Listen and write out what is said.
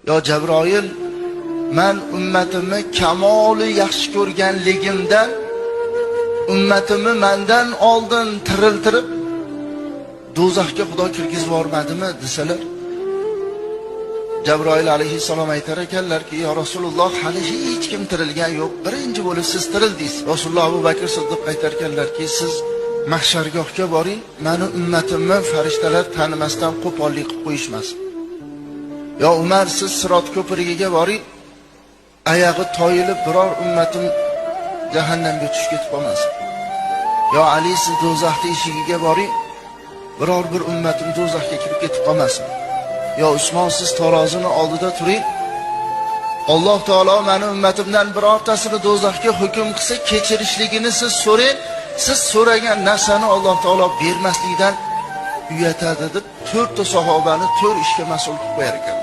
yo Jabroil, men ummatimni kamoli yaxshi ko'rganligimdan ummatimni mendan oldin tiriltirib do'zaxga Xudo kirgizib yubormadimi desalar, Jabroil alayhissalom aytar ekanlarki, yo Rasululloh, hali hech kim tirilgan yo'q, birinchi bo'lib siz tirildingiz. Rasululloh Abu Bakr Siddiq aytar ekanlarki, siz mahshargohga boring, meni ummatimni farishtalar tanimasdan qo'pollik qilib qo'yishmasin. Yo Umar, siz Sirot ko'prigiga boring, oyog'i toyilib biror ummatim jahannamga tushib ketib qolmasin. Yo Ali, siz do'zaxning eshigiga boring, biror bir ummatim do'zaxga kirib ketib qolmasin. Yo Usmon, siz tarozini oldida turing, Alloh taolo meni ummatimdan birortasini do'zaxga hukm qilsa, kechirishligini siz so'rang, siz so'ragan narsani Alloh taolo bermaslikdan uyatadi deb 4 ta sahobani 4 ishga mas'ul qilib qo'yar ekan.